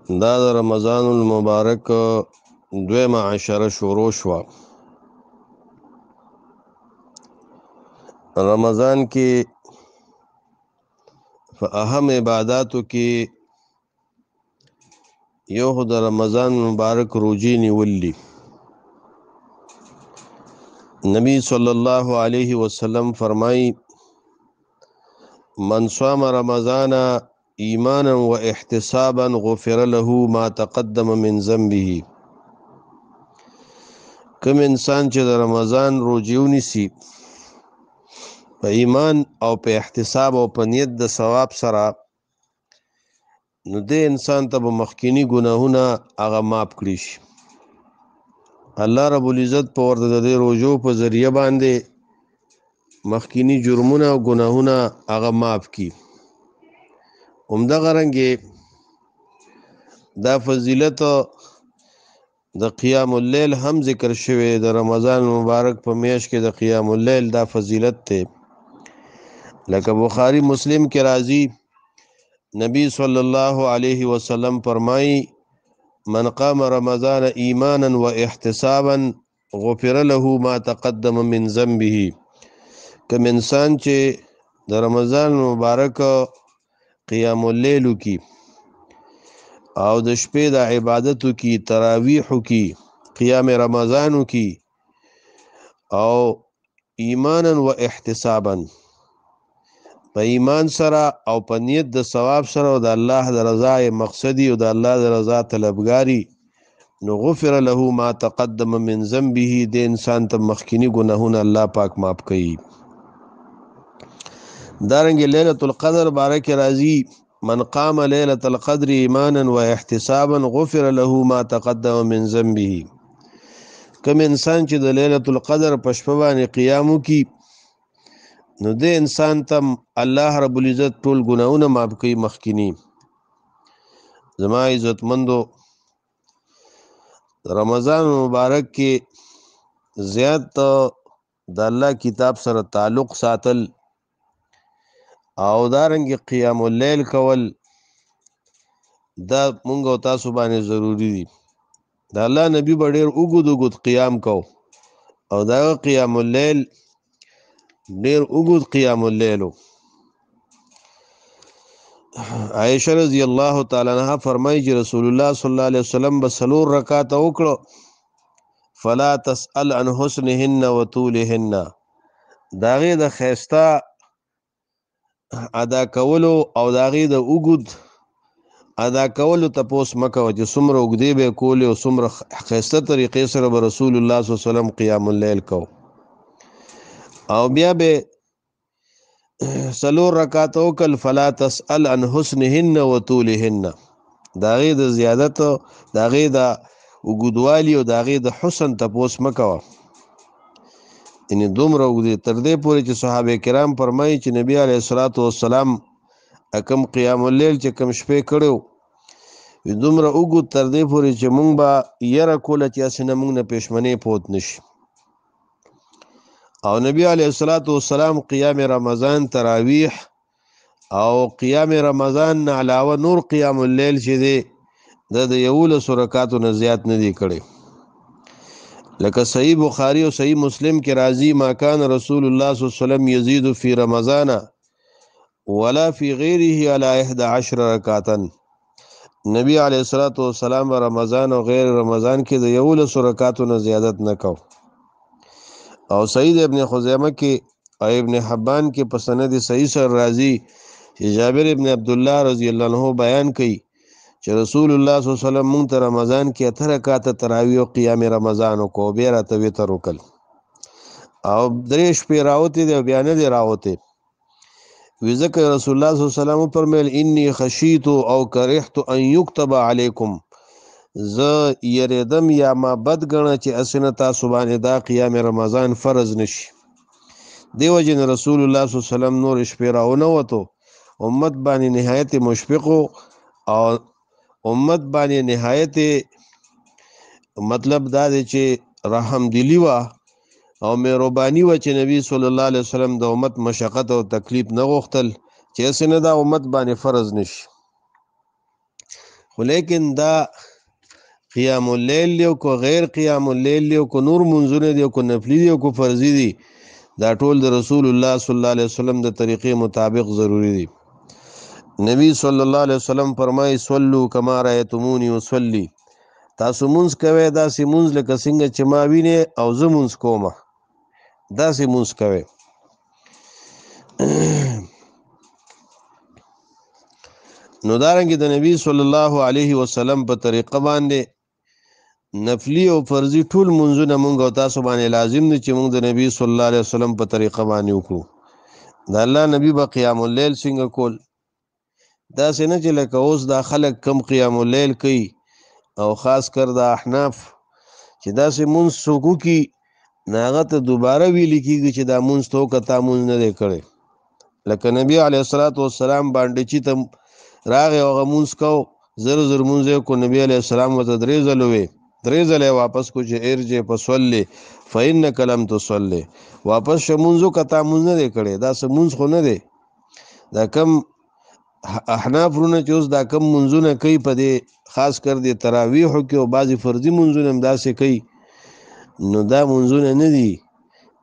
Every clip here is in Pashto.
دا د رمضان المبارک دویمه عشره شروع شوه. رمضان کې په اهم عباداتو کې یو خو د رمضان مبارک روزې نیول دي. نبی صلی الله علیه وسلم فرمایي من صام رمضان ایمانا و احتسابا غفر له ما تقدم من ذنبه. کوم انسان چې د رمضان روزې ونیسي په ایمان او په احتساب او په نیت د ثواب سره، نو دې انسان ته به مخکینی ګناهونه هغه معاف کړي شي. الله رب العزت په ورته د دې روزو په ذریعه باندې مخکینی جرمونه او ګناهونه هغه معاف کړي. همدغه رنګې دا فضیلت د قیام اللیل هم ذکر شوی. د رمضان مبارک په میاشت کې د قیام اللیل دا فضیلت ته لکه بخاری مسلم کې راځي، نبی صلی الله علیه وسلم فرمایي من قام رمضان ایمانا و احتسابا غفر له ما تقدم من ذنبه. کوم انسان چې د رمضان مبارک قیام اللیل کی او د شپې د عبادتو کی، تراویحو کی، قیام رمضانو کی، او ایمانا و احتسابا په ایمان سره او په نیت د ثواب سره او د الله د رضا مقصدی او د الله د رضا طلبګاری، نو غفر له ما تقدم من ذنبه. د انسان ته مخکینی ګناهونه الله پاک معاف کوي. دارنګ ليله القدر بارک راضی من قام ليله القدر ایمانا و احتسابا غفر له ما تقدم من ذنبه. کوم انسان چې د ليله القدر په شپه باندې قیام وکي، نو دې انسان ته الله رب العزت ټول ګناهونه معاف کوي مخکینی. زما عزتمندو، رمضان مبارک کې زیات د الله کتاب سره تعلق ساتل او دارنګ قیام اللیل کول، دا مونږ او تاسو باندې ضروری دي. د الله نبی به ډېر اوږد قیام کو او دا قیام اللیل ډېر اوږد قیام اللیل. عائشہ رضی الله تعالی عنها فرمایي چې رسول الله صلی الله علیه وسلم به 4 رکعات وکړو، فلا تسأل عن حسنهن وطولهن. داغه د خیستا ادا کولو او داغه د اوږد ادا کولو تپوس مکه چې څومره اوږدې به کولې او څومره خیسته طریقې سره به رسول الله صلی الله علیه وسلم قیام اللیل کو، او بیا به 4 رکعات وکړ. فلا تسأل عن حسنهن وطولهن. داغه د زیادت، داغه د وګدوالي او داغه د حسن تپوس مکوه. ان دومره وګدي تر دې پورې چې صحابه کرام فرمایي چې نبی علیه الصلاۃ والسلام اکم قیام اللیل چې کم شپې کړو، دومره وګد تر دې پورې چې مونږ به یره کوله چې اسنه مونږ نه پښمنې پوت نشي. او نبی علیه الصلاۃ والسلام قیام رمضان، تراویح او قیام رمضان نه علاوه نور قیام اللیل چې دی د 11 رکعاتو نه زیات نه دی کړی. لکه صحیح بخاری او صحیح مسلم کې راځي ما کان رسول الله صلی الله علیه وسلم یزيد فی رمضان ولا فی غیره علی 11 رکعتا. نبی علیه الصلاۃ والسلام رمضان او غیر رمضان کې د 11 رکعاتو نه زیادت نه کو. او سعید ابن خزیمه کې او ابن حبان کې په سند صحیح سره راځي چې جابر ابن عبد الله رضی الله عنه بیان کوي چې رسول الله صلی الله علیه وسلم مونږ ته رمضان کې 8 رکعات تراویح او قیام رمضان کو، بیا راته وتر وکړ او 3 شپې راوته دی بیا نه دی راوته. وی ذکر رسول الله صلی الله علیه وسلم فرمایل انی خشیت او کرهت ان یكتب علیکم، ز یریدم یا ما بد غنه چې اسنه تاسو باندې دا قیام رمضان فرض نشي. دیو جن رسول الله صلی الله علیه وسلم نور شپې راونه وته، امت باندې نهایت مشفق او امت باندې نهایت مطلب دا دی چې رحم دلی وا او مهرباني و چې نبی صلی الله علیه وسلم د امت مشقت او تکلیف نه غوښتل چې اسنه دا امت باندې فرض نشي. خو لیکن دا قیام اللیل دی کو غیر قیام اللیل دی کو نور منځونه دی کو نفلی دی کو فرضی دی دا ټول د رسول الله صلی الله علیه وسلم د طریقې مطابق ضروری دی نبی صلی الله علیه وسلم فرمایي صلوا کما رأیتمونی اصلی تاسو مونږ کوي داسې مونږ لکه څنګه چې ما ویني او زه مونږ کومه داسې مونږ کوي نو دارنګه د نبی صلی الله علیه وسلم په طریقه باندې نفلی او فرضی ټول منځونه مونږ او تاسو باندې لازم دي چې مونږ د نبی صلی الله علیه وسلم په طریقه باندې وکړو د الله نبی به قیام اللیل څنګه کول دا څنګه چې لکه اوس دا خلک کم قیام اللیل کوي او خاص کر د احناف چې دا سه مونږ سوکو کی ناغه ته دوباره ویل کیږي چې دا مونږ تو کتا مونږ نه دی کړی لکه نبی علیه الصلاۃ والسلام باندې چې تم راغه او مونږ کو زر مونږ کو نبی علیه السلام وته درې ځلوي درې ځله واپس کو چې ارجه پسولې فإنک لم تصلی واپس شمونځو کتا مونږ نه دی کړی دا سمونځ خو نه دی دا کم احناف رونه چې اوس دا کم منځونه کوي په دې خاص کر دې تراویح کې او بعضی فرضي منځونه هم داسې کوي نو دا منځونه نه دي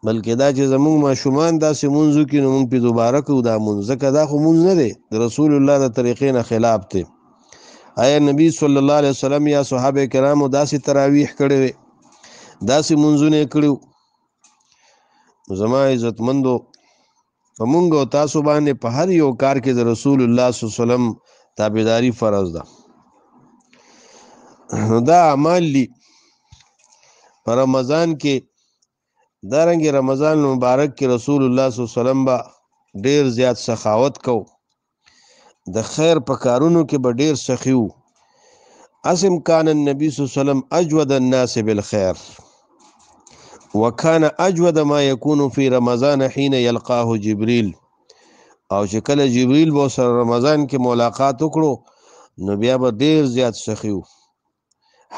بلکې دا چې زمونږ ماشومان داسې منځو کې نو مونږ په دوباره کوو دا منځ ځکه دا خو منځ نه دی د رسول الله د طریقې نه خلاف دی آیا نبی صلی الله علیه وسلم یا صحابه کرامو داسې تراویح کړي وي داسې منځونه کړي زما عزتمندو په مونږ او تاسو باندې په هر یو کار کې د رسول الله صلی الله علیه وسلم تابعداري فرض ده نو دا اعمال دي په رمضان کې دارنګه رمضان مبارک کې رسول الله صلی الله علیه وسلم با ډیر زیات سخاوت کو د خیر په کارونو کې به ډیر سخیو اسم کان النبي صلی الله علیه وسلم اجود الناس بالخير وكان اجود ما يكون في رمضان حين يلقاه جبريل او چې کله جبريل به سره رمضان کې ملاقات وکړو نو بیا به ډیر زیات سخیو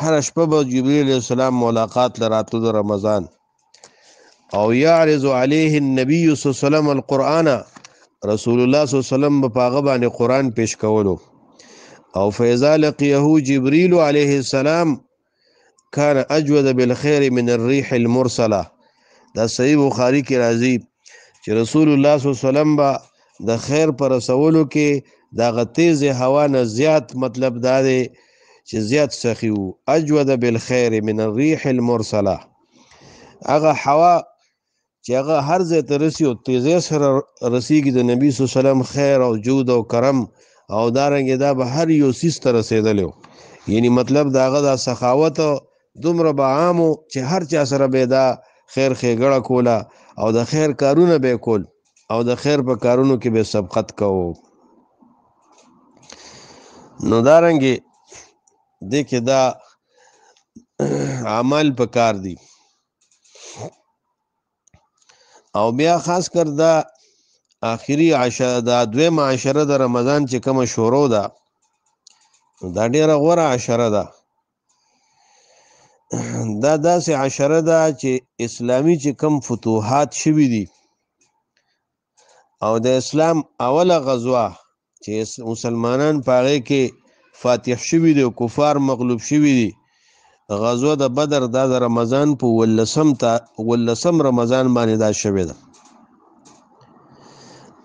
هر شپه به جبريل علیه السلام ملاقات لراتلو د رمضان او يعرض عليه النبي صلی الله علیه وسلم القرآن رسول الله صلی الله علیه وسلم په هغه باندې قرآن پیش کولو او فاذا لقيه جبريل عليه السلام كان اجود بالخير من الريح المرسله دا صحیح بخاری کې راځي چې رسول الله صلی الله علیه وسلم با د خیر پر رسولو کې دا غتیز هوا نه زیات مطلب دا دی چې زیات سخیو اجود بالخير من الريح المرسله هغه هوا چې هغه هر ځای ته رسي او تیزی سره رسیږي د نبی صلی الله علیه وسلم خیر او جود او کرم او دارنګه دا به هر یو سیس ته رسیدلو یعنی مطلب داغه دا سخاوت دومره به عامو چې هر چا سره به دا خیر ښېګړه کوله او د خیر کارونه به کول او د خیر په کارونو کې به سبقت کوو نو دارنګه دې کې دا عمل په کار دی او بیا خاص کر دا آخري عشره دا دویمه عشره د رمضان چې کومه شروع ده دا ډیره غوره عشره ده دا داسې عشره ده چې اسلامی چې کم فتوحات شوي دي او د اسلام اوله غزوه چې مسلمانان په هغې کې فاتح شوي دي او کفار مغلوب شوي دي غزوه د بدر دا د رمضان په ولسم رمضان باندې دا شوې ده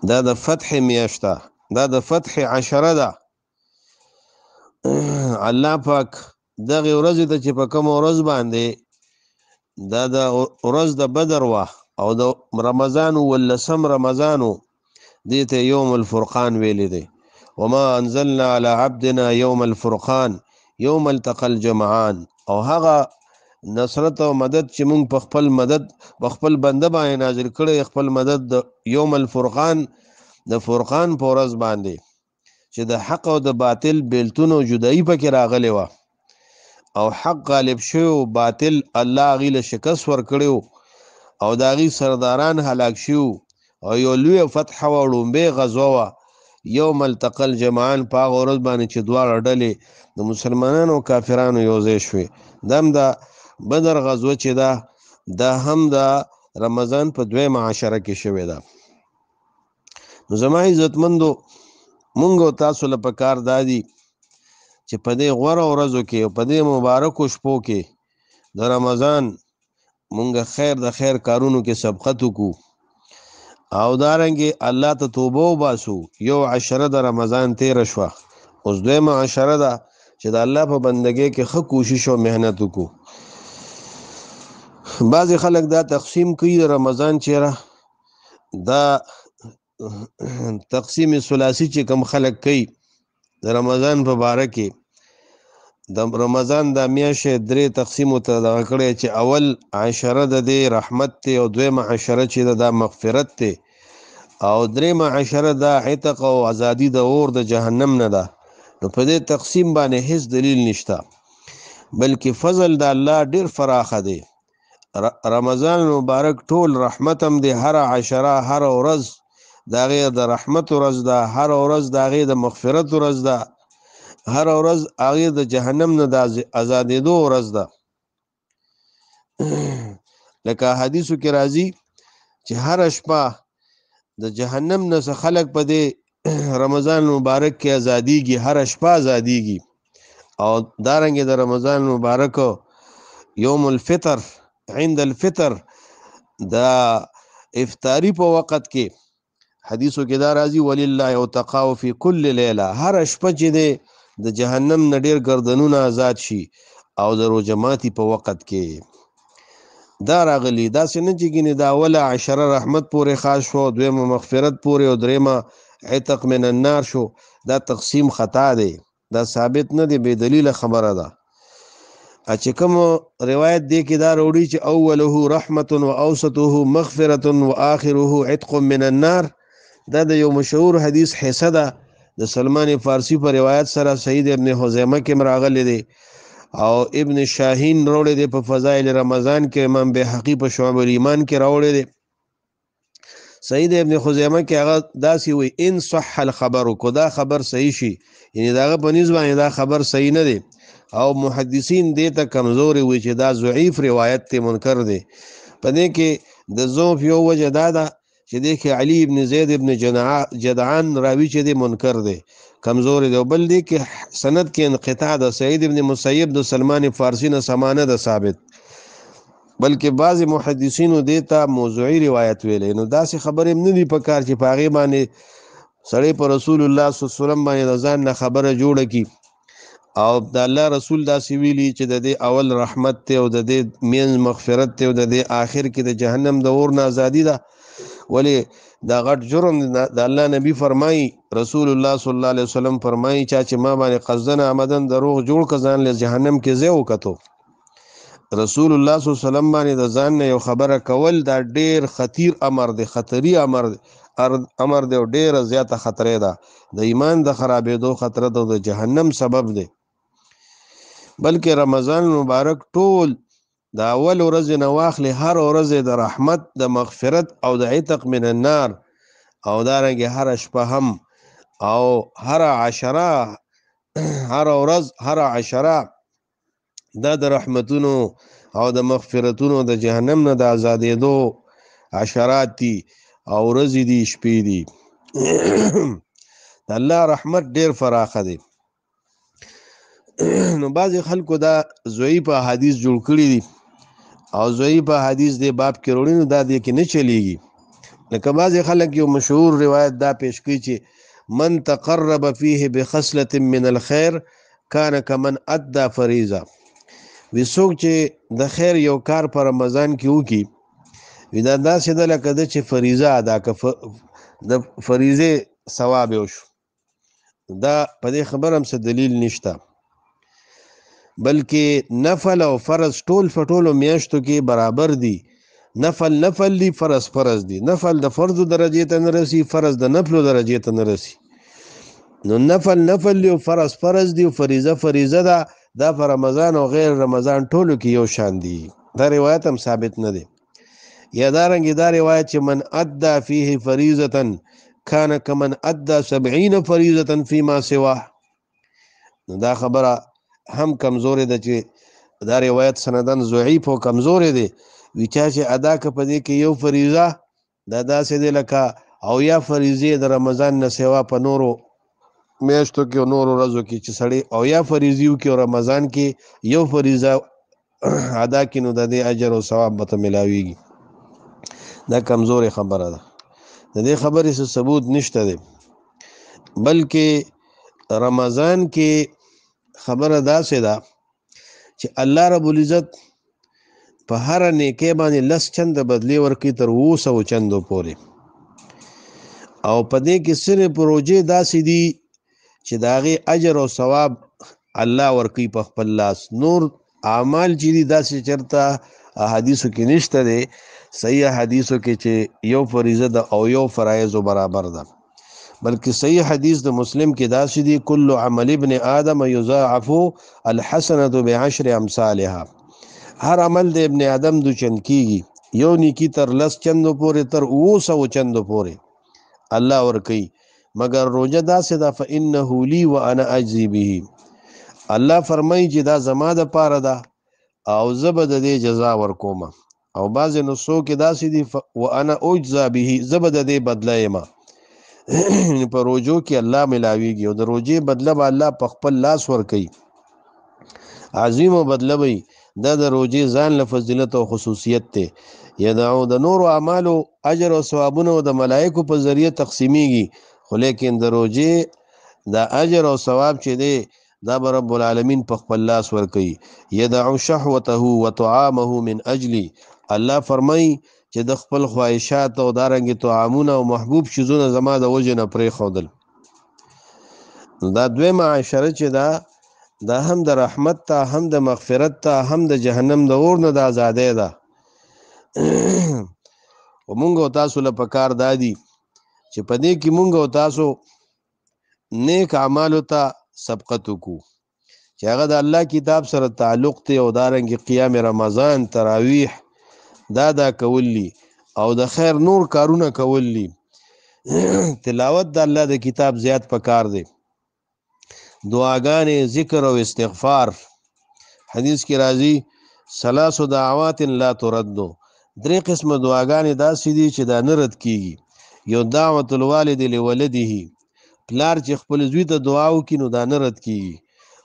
دا د فتح میاشته دا د فتح عشره ده الله پاک دغه ورځ ته چې په کوم ورځ باندې دا د ورځ د بدر وا او د رمضان ولسم رمضانو دې ته یوم الفرقان ویل دي وما انزلنا على عبدنا يوم الفرقان يوم التقى الجمعان او هغه نصرت او مدد چې مونږ په خپل مدد په خپل بنده باندې نازل کړي خپل مدد د یوم الفرقان د فرقان په ورځ باندې چې د حق او د باطل بیلتون او جدایي پکې راغلی و او حق غالب شو باطل الله غیله شکست ور کړو او داغي سرداران هلاک شو او یو لوی فتح و لومبه غزوه یوم التقى الجمعان په ورځ باندې چې دواړه ډلې د مسلمانانو او کافرانو یوځای شوې دم دا بدر غزوه چې دا هم دا رمضان په دویمه عشره کې شوې ده نو زما عزتمندو مونږ او تاسو له پکار دادي چې په دې غوره ورځو کې او په دې مبارکو شپو کې د رمضان مونږ خیر د خیر کارونو کې سبقت وکړو او دارنګې الله ته توبه وباسو. یو عشره د رمضان تېره شوه، اوس دویمه عشره ده چې د الله په بندګۍ کې ښه کوشش او محنت وکړو. بعضې خلک دا تقسیم کوي د رمضان چیرې دا تقسیم ثلاثي چې کم خلک کوي د رمضان په باره کې د رمضان دا میاشت درې تقسیمو ته دغه کړی چې اول عشره د دې رحمت دی او دویمه عشره چې دا مغفرت دی او دریمه عشره دا عتق او ازادي د اور د جهنم نه ده. نو په دې تقسیم باندې هیڅ دلیل نشته، بلکې فضل د الله ډیر فراخه دی. رمضان مبارک ټول رحمت هم دی، هر عشره هر ورځ د هغې د رحمت ورځ ده، هر ورځ د هغې د مغفرت ورځ ده، هر ورځ هغې د جهنم نه د ازادېدو ورځ ده. لکه حدیثو کې راځي چې هر شپه د جهنم نه خلق په دې رمضان مبارک کې ازادیږي، هر شپه ازادیږي. او دارنګه د رمضان مبارک یوم الفطر عند الفطر دا افطاری په وخت کې حدیثو کې دا راځي ولله یتقاو فی کل لیله، هر شپه چې د جهنم نه ډیر گردنونه آزاد شي او د روژه ماتي په وخت کې دا راغلی. دا څنګه چې ګینه دا اوله عشره رحمت پورې خاص شو، دویمه مغفرت پورې او دریمه عتق من النار شو. دا تقسیم خطا دی، دا ثابت نه دی، بے دلیل خبره ده. چې کوم روایت دی کې دا وروړي چې اوله رحمت و اوسطه مغفرت و آخره عتق من النار، دا د یو مشهور حدیث حصہ ده د سلمان فارسی په روایت سره سعید ابن حزیمه کې راغلی دی او ابن شاهین راوړی دی په فضائل رمضان کې، امام بهقی په شعب الایمان کې راوړی دی. سعید ابن خزیمه کې هغه داسې وی ان صح الخبر، کو دا خبر صحیح شي، یعنی داغه په نسبت باندې دا خبر صحیح نه دی او محدثین دې ته کمزوري وي چې دا ضعیف روایت ته منکر دی. په دې کې د ضعف یو وجه دا ده چې دې کې علي ابن زید ابن جدعان راوی چې دی منکر دی، کمزوري دی. بل دې کې سند کې انقطاع ده، سعید ابن مسیب د سلمان فارسی نه سمانه ده ثابت، بلکې بعض محدثینو دیتا موضوعی روایت ویلې. نو داسې خبرې نه دي پکار چې په هغې باندې سړی په رسول الله صلی الله علیه وسلم باندې د ځان نه خبره جوړه کړي او د الله رسول داسې ویلي چې د دې اول رحمت دی او د دې منځ مغفرت دی او د دې آخر کې د جهنم د اور نه ازادي ده. ولې دا غټ جرم د الله نبی فرمایي، رسول الله صلی الله علیه وسلم فرمایي چې ما باندې قصدن عمدن دروغ جوړ که ځان له جهنم کې ځای وکتو. رسول الله صلی الله علیه وسلم باندې د ځان نه یو خبره کول دا ډیر خطیر امر دی، خطري امر دی او ډیره زیاته خطرې ده، د ایمان د خرابېدو خطر ده او د جهنم سبب دی. بلکې رمضان مبارک ټول د اول ورځ نه واخلې، هر ورځ د رحمت د مغفرت او د عتق من النار او دارنګې هر شپه هم او هر عشره هر ورځ هر عشره دا د رحمتونو او د مغفرتونو د جهنم نه د ازادېدو عشرات دي او ورځې دي، شپې دي. د الله رحمت ډیر فراخه دی. نو بعضې خلکو دا ضعیف احادیث جوړ کړي دي او ضعیف احادیث دی باب کې وروړي، نو دا دې کې نه چلیږي. لکه بعضې خلک یو مشهور روایت دا پیش کوي چې من تقرب فيه بخصلة من الخير كان كمن ادى فریضه. وی څوک چې د خیر یو کار په رمضان کې وکړي، وی دا داسې ده لکه ده چې فریضه ادا که د فریضې ثواب یې وشو. دا په دې خبره هم څه دلیل نشته، بلکې نفل او فرض ټول په ټولو میاشتو کې برابر دي. نفل نفل دی، فرض فرض دی. نفل د فرضو درجې ته نه رسي، فرض د نفلو درجې ته نه رسي. نو نفل نفل دی او فرض فرض دی او فریضه فریضه ده. دا په رمضان او غیر رمضان ټولو کې یو شان دي. دا روایت هم ثابت نه دی. یا دارنګې دا روایت چې من ادى فيه فریضة كان كمن ادى 70 فریضة فيما سواه، نو دا خبره هم کمزورې ده چې دا روایت سندن ضعیف او کمزورې دی. وی چا چې ادا که په دې کې یو فریضه دا داسې دی لکه او یا فریضې د رمضان نه سوا په نورو میاشتو کې او نور ورځو کې چې سړی او یا فریضیو کې او رمضان کې یو فریضه ادا کینو د دې اجر او ثواب به ته ملاویږي. دا کمزورې خبره ده، د دې خبرې څه ثبوت نشته دی، بلکې رمضان کې خبره داسې ده چې الله رب العزت په هر نیکۍ باندې 10 چنده بدلی ورکړي تر 200 چندو پورې، او په دې کې صرف روزې داسې دي چې د هغې اجر او ثواب الله ورکوي په خپل لاس. نور اعمال چې دي داسې چېرته احادیثو کې نشته دی، صحیح حدیثو کې چې یو فریضه ده او یو فرایضو برابر ده، بلکې صحیح حدیث د مسلم کې داسې دي کل عمل ابن آدم یضاعف الحسنة بعشر امثالها، هر عمل د ابن آدم دو چند کیږي، یو نیکی تر 10 چندو پورې تر 200 چندو پورې الله ورکوي، مگر روزه داسې ده فإنه لی وانا اجزی به، الله فرمایي چې دا زما د پاره ده او زه به د دې جزا ورکوم، او بعضې نسخو کې داسې دي وانا اجزا به، زه به د دې بدله یم. په روزو کې الله ملاویږي او د روزې بدله به الله په خپل لاس ورکوي، عظیم و بدله وي. دا د روزې ځان له فضیلت او خصوصیت دی. یدعو د نورو اعمالو اجر او ثوابونه د ملائکو په ذریعه تقسیمیږي، خو لیکن د روزې دا اجر او ثواب چې دی دا به رب العالمین په خپل لاس ورکوي. یدعو شهوته وطعامه من اجلی، الله فرمایي چې د خپل خواهشات او دارنګې طعامونه او محبوب شیزونه زما د وجې نه پرېښودل. دا دویمه عشره چې دا هم د رحمت ته، هم د مغفرت ته، هم د جهنم د اور نه د ازادۍ ده. و مونږ او تاسو له پکار دادي چې په دې کې مونږ او تاسو نیک اعمالو ته سبقت وکړو چې هغه د الله کتاب سره تعلق دی، او دارنګې قیام رمضان، تراویح دا کولی، او د خیر نور کارونه کولی. تلاوت د الله د کتاب زیات پکار دی، دعاګانې، ذکر او استغفار. حدیث کې راځي 3 دعوات لا تردو، 3 قسمه دعاګانې داسې دي چې دا نه رد کیږي. یو دعوت الوالد لولده، پلار چې خپل زوی ته دعا وکړي نو دا نه رد کیږي.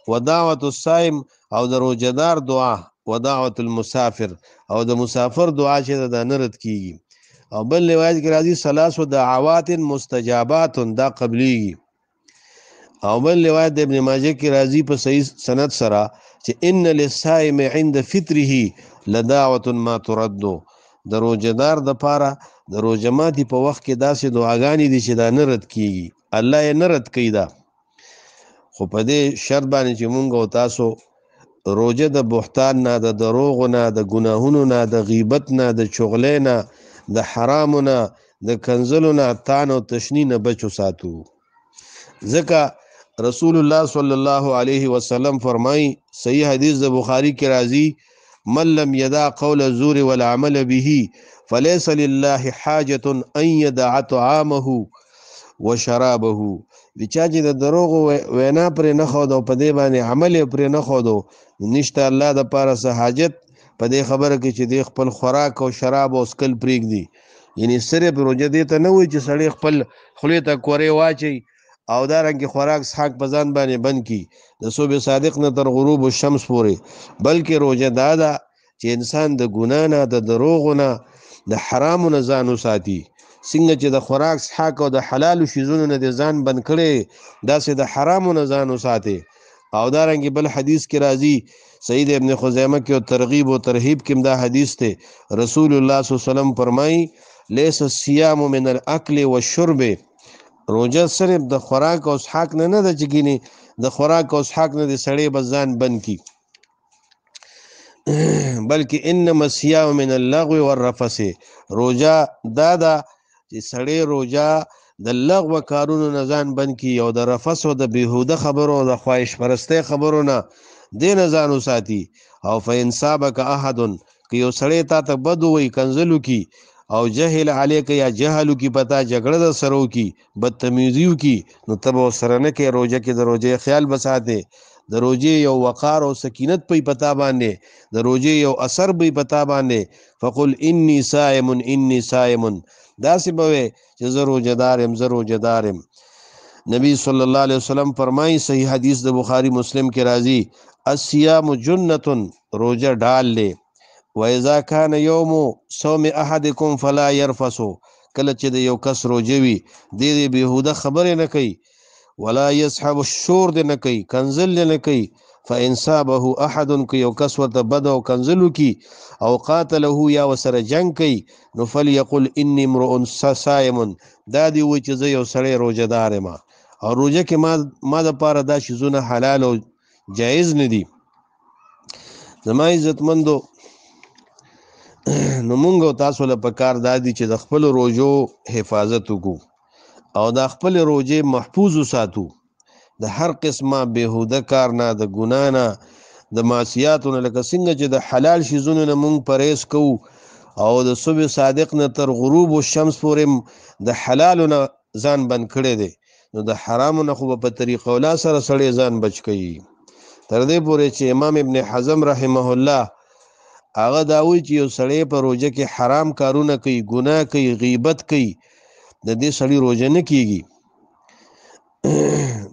و دعوت الصائم، او د روزهدار دعا. و دعوت المسافر، او د مسافر دعا چې دا نه رد کیږي. او بل روایت کې راځي 3 دعوات مستجابات، دا قبلیږي. او بل روایت د ابن ماجه کې راځي په صحیح سند سره چې ان للصائم عند فطره لدعوه ما ترد، د روزهدار د پاره د روزه ماتي په وخت کې داسې دعاګانې دي چې دا نه رد کیږي، الله یې نه رد کوي. دا خو په دې شرط باندې چې مونږ او تاسو روزه د بهتان نه، د دروغ نه، د ګناهونو نه، د غیبت نه، د چغلې نه، د حرامو نه، د کنزلو نه، تان او تشنی نه بچو ساتو. ځکه رسول الله صلی الله علیه وسلم فرمای، صحیح حدیث د بخاری کې راځي من لم يدع قول الزور والعمل به فليس لله حاجة ان يدع طعامه وشرابه، چا چې د دروغ وینا پرې نه ښود او په دې باندې عمل یې پرې نه ښود، نشته الله د پاره څه حاجت په دې خبره کې چې دی خپل خوراک او شراب او څکل پرېږدي. یعنی صرف روزه دې ته نه وایي چې سړی خپل خولې ته کورې واچي او دارنګې خوراک څښاک په ځان باندې بند کړي د صبح صادق نه تر غروب الشمس پورې، بلکې روزه دا ده چې انسان د ګناه نه، د دروغو نه، د حرامو نه ځان وساتي. څنګه چې د خوراک څښاک او د حلالو شیزونو نه د ځان بند کړي، داسې د حرامو نه ځان وساتي. او دارنګې بل حدیث کې راځي سید ابن خزیمه کې او ترغیب او ترهیب کې دا حدیث ته رسول الله صلی الله علیه وسلم فرمایي لیس الصيام من الاكل والشرب، روزه صرف د خوراک او څښاک نه ده چې ګینه د خوراک او څښاک نه د سړی بزان بند کی، بلکې انما الصيام من اللغو والرفث، روزه دا ده چې سړی روزه د لغو کارونو نه ځان بند کی او د رفث او د بیهوده خبرو او د خواهش پرسته خبرو نه دین ځان وساتي. او فانصابک احد، که یو سړی تا ته بد وي، کنزلو کی او جهل علیک یا جهلو کی پتا جګړه د سرو کی بدتمیزیو کی، نو تب سره نه کې روزه کې د روزه خیال بساته، د روزه یو وقار او سکینت پې پتا باندې، د روزه یو اثر به پتا باندې. فقل انی صائم انی صائم، دا سی به چې زه روزه دارم، زه روزه دارم. نبی صلی الله علیه وسلم فرمایي صحیح حدیث د بخاری مسلم کې راځي الصيام جنة روزه ډال لے واذا كان يوم صوم احدكم فلا يرفث کله چې د یو کس روزه وي د بهوده خبره نه کوي ولا يسحب الشور د نه کوي کنزل نه کوي فإن صابه احد که یو کس ورته بد او کنزلو کی او قاتله یا وسره جنگ کوي نو فليقل اني امرؤ صائم دا دی و چې زه یو سړی روزهدار یم او روزه کې ما د پاره دا شیزونه حلال او جایز نه دي زما عزتمندو نو مونږ تاسو له پکار دادی چې د خپل روزو حفاظت وکړو او د خپل روزه محفوظ وساتو د هر قسمه بهوده کار نه د ګنا نه د معصیاتو نه لکه څنګه چې د حلال شیزونو نه مونږ پرهیز کوو او د صبح صادق نه تر غروب الشمس پورې د حلالو نه ځان بند کړی دی نو د حرامو نه خو په طریقه ولا سره سړی ځان بچ کوي تر دې پورې چې امام ابن حزم رحمه الله هغه دا وایي چې یو سړی په روزه کې حرام کارونه کوي ګناه کوي غیبت کوي د دې سړی روزه نه کیږي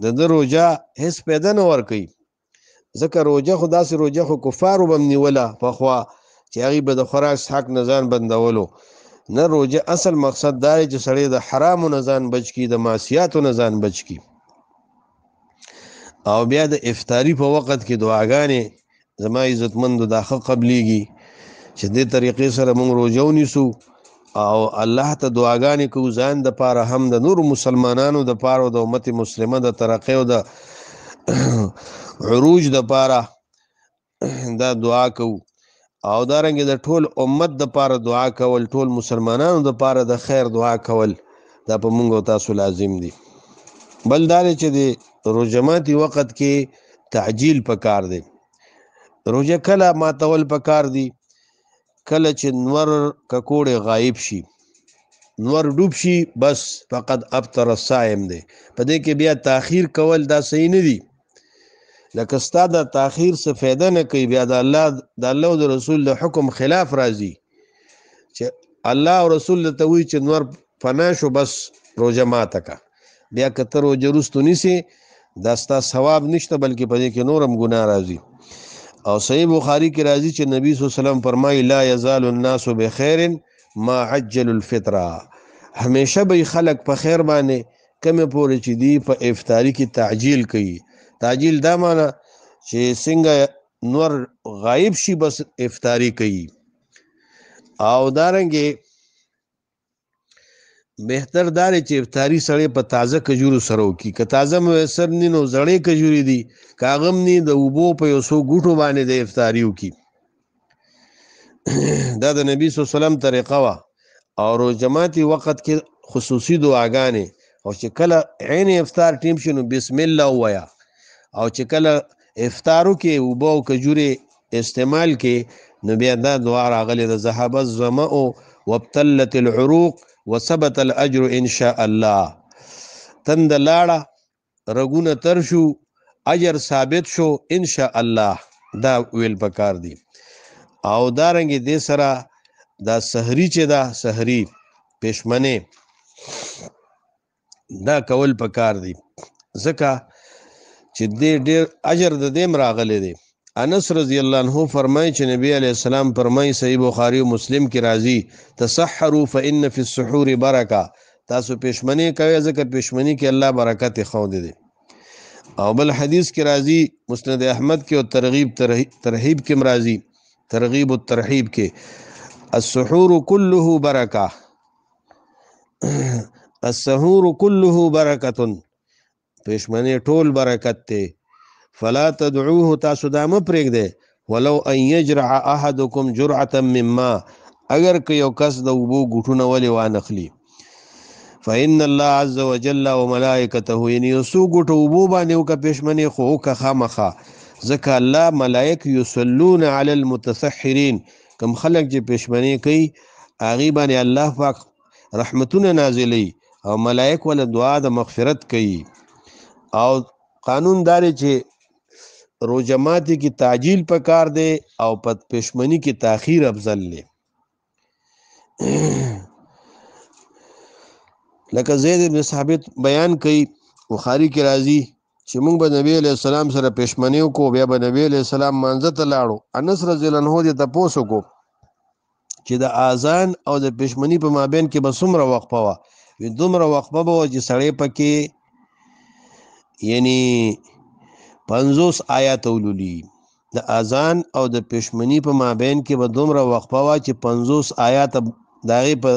د روزه هیڅ پیدا نه ور کوي ځکه روزه خو داسې روزه خو کفارو بم نیوله پخوا چې هغې به د خوراک حق نه ځان بندولو نه روزه اصل مقصد دا دی چې سړی د حرامو نه ځان بچ کي د معصیاتو نه ځان بچ کي او بیا د افطاري په وخت کې دعاګانې زما عزتمندو دا ښه قبلیږي چې دې طریقې سره موږ روزه ونیسو او الله ته دعاګانې کوو ځان د پاره هم د نور مسلمانانو د پاره او د امت مسلمه د ترقی او د عروج د پاره دا دعا کوو او دارنګه د ټول امت د پاره دعا کول ټول مسلمانانو د پاره د خیر دعا کول دا په موږ او تاسو لازم دي بل دا چې د روزه ماتي وخت کې تعجیل پکار دی روزه کله ماتول پکار دی کله چې نور ککوړې غایب شي نور ډوب شي بس فقط افطر الصائم دی په دې کې بیا تاخير کول دا صحیح نه دی لکه ستا د تاخير څه فایده نه کوي بیا د الله او د رسول د حکم خلاف راځي چې الله او رسول ته وی چې نور فنا شو بس روزه ماته کا بیا کته روزه رستو نیسي دا ستا ثواب نشته بلکې په دې کې نورم ګناه راځي او صحیح بخاری کې راځي چې نبی صلی الله علیه وسلم فرمایي لا یزال الناس بخیر ما عجل الفطره همیشه به خلق په خیر باندې کمه پورې چې دی په افطاری کې تعجیل کوي تعجیل دا معنی چې څنګه نور غایب شي بس افطاری کوي او دارنګه بهتر دار چې افطاری سره په تازه کجورو سره وکي که تازه میسر نه نو زړې کجوري دي کاغم نه د وبو په یو سو ګوټو باندې د افطاری وکي دا د نبی صلی الله علیه وسلم طریقه وا او جماعتي وخت کې خصوصي دعاګانې او چې کله عین افطار ټیم شنو بسم الله وایا او چې کله افطارو کې وبو کجوري استعمال کې نو بیا دا دعا راغلي د ذهب الظمأ وابتلت العروق وثبت الاجر ان شاء الله تند لاړه رګونه تر شو اجر ثابت شو ان شاء الله دا ویل پکار دی او دارنګ دې سره دا سحری چې دا سحری پښمنه دا کول پکار دی ځکه چې دې ډېر اجر د دې راغلي دی انس رضی الله عنه فرمایي چې نبی علیہ السلام فرمایي صحیح بخاری او مسلم کې راځي تسحروا فإن في السحور برکه تاسو پښمنی کوي ځکه پښمنی کې الله برکت خو دي او بل حدیث کې راځي مسند احمد کې او ترغیب کې راځي ترغیب او ترحیب کې السحور كله برکه السحور كله برکه پښمنی ټول برکت ته فلا تدعوه تاسو دا م پرېږدئ ولو ان يجرع احدكم جرعه مما اگر که یو کس د وبو ګټونه ولې وانخلي فإن الله عز وجل وملائكته یعنی یسو ګټو وبو باندې وک پښمنی خو که خامخه ځکه الله ملائک یصلون علی المتسحرین کم خلق چې پښمنی کوي هغه باندې الله پاک رحمتونه نازلی او ملائک ول دعا د مغفرت کوي او قانون دار چې روجماتی کی تعجیل پکار دے او پد پشمنی کی تاخیر افضل لے لکه زید بن ثابت بیان کئی بخاری کې راځي چې موږ به نبی علیہ السلام سره پښمنی وکړو، بیا به نبی علیہ السلام مانځه ته لاړو. انس رضی الله عنه دې تپوس وکړو چې د اذان او د پښمنی په مابین کې به څومره وقفه وه؟ وی دومره وقفه به وه چې سړی پکې یعنی 50 آیات ولولي. د اذان او د پښمنی په مابین کې به دومره وقفه وه چې 50 آیات د هغې په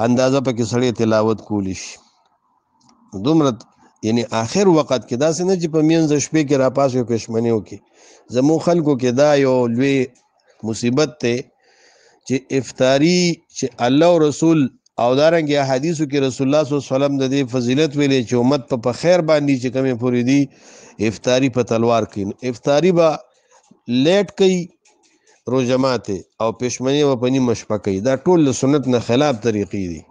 اندازه پکې سړی تلاوت کولی شي. دومره یعنی آخر وخت کې داسې نه چې په منځ شپې کې راپاسې پښمنۍ وکړي. زموږ خلکو کې دا یو لوی مصیبت دی چې افطاري چې الله او رسول او دارنګې احادیثو کې رسول الله صلی الله علیه وسلم د دې فضیلت ویلې چې امت په خیر باندې چې کمې پورې دي افطاري په تلوار کوي. افطاري به لیټ کوي روژه ماتې او پښمنۍ به په نیمه شپه کوي. دا ټول د سنت نه خلاف طریقې دي.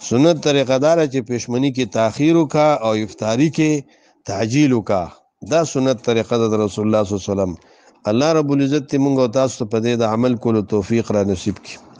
سنت طریقه داره چې پښمنی کې تاخیر وکا او افطاری کې تعجیل وکا. دا سنت طریقه ده د رسول الله صلی الله علیه وسلم. الله رب العزت موږ او تاسو په دې د عمل کولو توفیق را نصیب کړي.